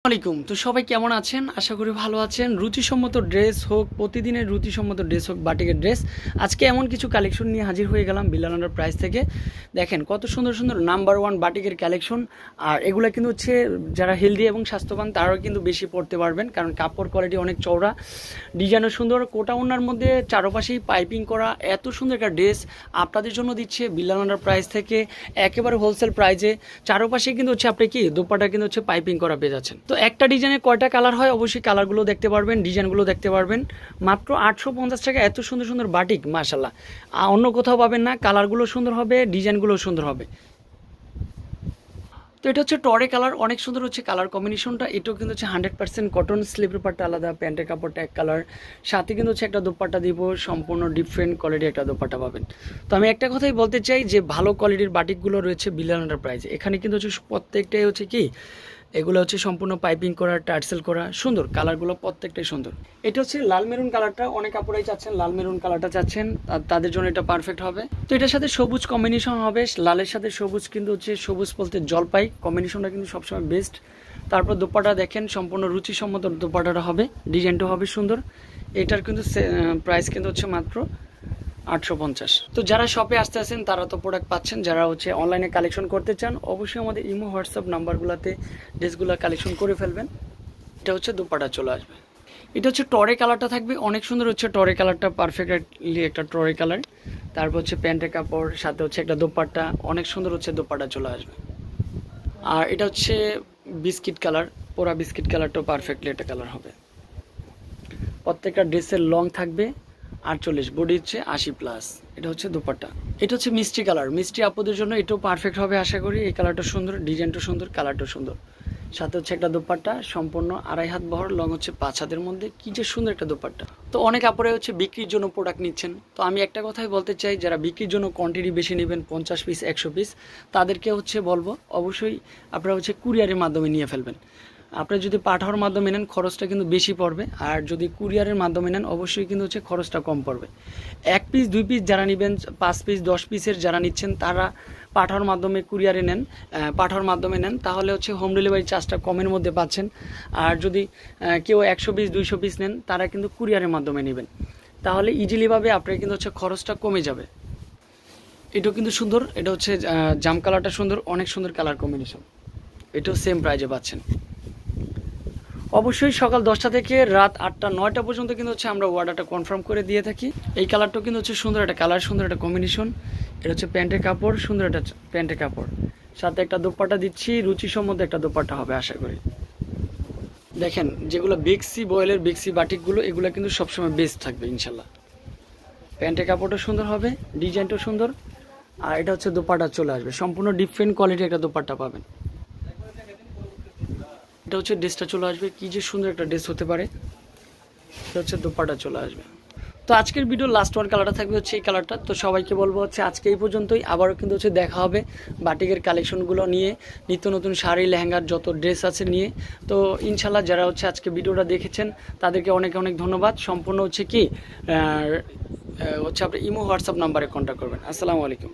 আসসালামাইকুম। তো সবাই কেমন আছেন? আশা করি ভালো আছেন। রুচিসম্মত ড্রেস হোক, প্রতিদিনের রুচিসম্মত ড্রেস হোক, বাটিকের ড্রেস, আজকে এমন কিছু কালেকশন নিয়ে হাজির হয়ে গেলাম বিলাল প্রাইস থেকে। দেখেন কত সুন্দর সুন্দর নাম্বার ওয়ান বাটিকের কালেকশন। আর এগুলো কিন্তু হচ্ছে যারা হেলদি এবং স্বাস্থ্যবান তারাও কিন্তু বেশি পড়তে পারবেন, কারণ কাপড় কোয়ালিটি অনেক চওড়া, ডিজাইনও সুন্দর, কোটা ওনার মধ্যে চারপাশেই পাইপিং করা এত সুন্দর একটা ড্রেস আপনাদের জন্য দিচ্ছে বিলাল প্রাইস থেকে একেবারে হোলসেল প্রাইজে। চারপাশে কিন্তু হচ্ছে আপনি কি দোপাটা কিন্তু হচ্ছে পাইপিং করা পেয়ে যাচ্ছেন। তো একটা ডিজাইনে কয়টা কালার হয় অবশ্যই কালারগুলো দেখতে পারবেন, ডিজাইনগুলো দেখতে পারবেন। মাত্র 850 টাকা এত সুন্দর সুন্দর বাটিক, মাশাল্লাহ অন্য কোথাও পাবেন না। কালারগুলো সুন্দর হবে, ডিজাইনগুলো সুন্দর হবে। তো এটা হচ্ছে টরে কালার, অনেক সুন্দর হচ্ছে কালার কম্বিনেশনটা। এটাও কিন্তু হচ্ছে 100% কটন, স্লিভের পাটটা আলাদা, প্যান্টের কাপড়টা এক কালার, সাথে কিন্তু হচ্ছে একটা দোপাট্টা দিব, সম্পূর্ণ ডিফারেন্ট কোয়ালিটির একটা দোপাট্টা পাবেন। তো আমি একটা কথাই বলতে চাই যে ভালো কোয়ালিটির বাটিকগুলো রয়েছে বিলাল প্রাইজে। এখানে কিন্তু হচ্ছে প্রত্যেকটাই হচ্ছে কি এগুলো হচ্ছে সম্পূর্ণ পাইপিং করা, টার্সেল করা, সুন্দর কালারগুলো প্রত্যেকটাই সুন্দর। এটা হচ্ছে লাল মেরুন কালারটা, অনেক কাপড়াই চাচ্ছেন লাল মেরুন কালারটা চাচ্ছেন, তাদের জন্য এটা পারফেক্ট হবে। তো এটার সাথে সবুজ কম্বিনেশন হবে, লালের সাথে সবুজ কিন্তু হচ্ছে সবুজ বলতে জলপাই কম্বিনেশনটা কিন্তু সবসময় বেস্ট। তারপর দোপাটা দেখেন সম্পূর্ণ রুচিসম্মত দোপাটাটা হবে, ডিজাইনটা হবে সুন্দর। এটার কিন্তু প্রাইস কিন্তু হচ্ছে মাত্র 850। তো যারা শপে আসতে আছেন তারা তো প্রোডাক্ট পাচ্ছেন, যারা হচ্ছে অনলাইনে কালেকশন করতে চান অবশ্যই আমাদের ইমো হোয়াটসঅ্যাপ নাম্বারগুলোতে ড্রেসগুলো কালেকশন করে ফেলবেন। এটা হচ্ছে দোপাটা চলে আসবে। এটা হচ্ছে টরে কালারটা থাকবে, অনেক সুন্দর হচ্ছে টরে কালারটা, পারফেক্টলি একটা টরে কালার। তারপর হচ্ছে প্যান্টের কাপড়, সাথে হচ্ছে একটা দোপাট্টা, অনেক সুন্দর হচ্ছে দোপাটা চলে আসবে। আর এটা হচ্ছে বিস্কিট কালার, পোড়া বিস্কিট কালারটাও পারফেক্টলি একটা কালার হবে। প্রত্যেকটা ড্রেসের লং থাকবে 48, বডি হচ্ছে 80+। এটা হচ্ছে দোপাট্টা। এটা হচ্ছে মিষ্টি কালার, মিষ্টি আপুদের জন্য এটাও পারফেক্ট হবে আশা করি। এই কালারটা সুন্দর, ডিজাইনটা সুন্দর, কালারটা সুন্দর। সাথে হচ্ছে একটা দোপাট্টা সম্পূর্ণ 2.5 হাত বহর, লং হচ্ছে 5 হাতের মধ্যে, কি যে সুন্দর একটা দোপাট্টা। তো অনেক আপুরে হচ্ছে বিক্রির জন্য প্রোডাক্ট নিচ্ছেন, তো আমি একটা কথাই বলতে চাই, যারা বিক্রির জন্য কোয়ান্টিটি বেশি নেবেন 50 পিস 100 পিস, তাদেরকে হচ্ছে বলবো অবশ্যই আপনারা হচ্ছে কুরিয়ারের মাধ্যমে নিয়ে ফেলবেন। আপনারা যদি পাঠাওয়ার মাধ্যমে নেন খরচটা কিন্তু বেশি পড়বে, আর যদি কুরিয়ারের মাধ্যমে নেন অবশ্যই কিন্তু হচ্ছে খরচটা কম পড়বে। 1 পিস 2 পিস যারা নেবেন, 5 পিস 10 পিসের যারা নিচ্ছেন তারা পাঠাওয়ার মাধ্যমে কুরিয়ারে নেন, পাঠাওয়ার মাধ্যমে নেন, তাহলে হচ্ছে হোম ডেলিভারি চার্জটা কমের মধ্যে পাচ্ছেন। আর যদি কেউ 100 পিস 200 পিস নেন তারা কিন্তু কুরিয়ারের মাধ্যমে নেবেন, তাহলে ইজিলিভাবে আপনার কিন্তু হচ্ছে খরচটা কমে যাবে। এটাও কিন্তু সুন্দর, এটা হচ্ছে জাম কালারটা সুন্দর, অনেক সুন্দর কালার কম্বিনেশন। এটাও সেম প্রাইজে পাচ্ছেন। অবশ্যই সকাল 10টা থেকে রাত 8টা 9টা পর্যন্ত কিন্তু হচ্ছে আমরা অর্ডারটা কনফার্ম করে দিয়ে থাকি। এই কালারটাও কিন্তু হচ্ছে সুন্দর একটা কালার, সুন্দর একটা কম্বিনেশন। এটা হচ্ছে প্যান্টের কাপড়, সুন্দর একটা প্যান্টের কাপড়, সাথে একটা দোপাট্টা দিচ্ছি, রুচিসম্মত একটা দোপাট্টা হবে আশা করি। দেখেন যেগুলো বেক্সি বয়েলের বেক্সি বাটিকগুলো, এগুলো কিন্তু সবসময় বেস্ট থাকবে ইনশাল্লাহ। প্যান্টের কাপড়টা সুন্দর হবে, ডিজাইনটাও সুন্দর। আর এটা হচ্ছে দোপাট্টা চলে আসবে, সম্পূর্ণ ডিফারেন্ট কোয়ালিটির একটা দোপাট্টা পাবেন। এটা হচ্ছে ড্রেসটা চলে আসবে, কি যে সুন্দর একটা ড্রেস হতে পারে। এটা হচ্ছে দোপাট্টা চলে আসবে। তো আজকের ভিডিও লাস্ট ওয়ান কালারটা থাকবে হচ্ছে এই কালারটা। তো সবাইকে বলবো হচ্ছে আজকে এই পর্যন্তই, আবারও কিন্তু হচ্ছে দেখা হবে বাটিকের কালেকশনগুলো নিয়ে, নিত্য নতুন শাড়ি লেহেঙ্গার যত ড্রেস আছে নিয়ে। তো ইনশাল্লাহ যারা হচ্ছে আজকে ভিডিওটা দেখেছেন তাদেরকে অনেক অনেক ধন্যবাদ। সম্পূর্ণ হচ্ছে কি হচ্ছে আপনি ইমো হোয়াটসঅ্যাপ নাম্বারে কন্ট্যাক্ট করবেন। আসসালামু আলাইকুম।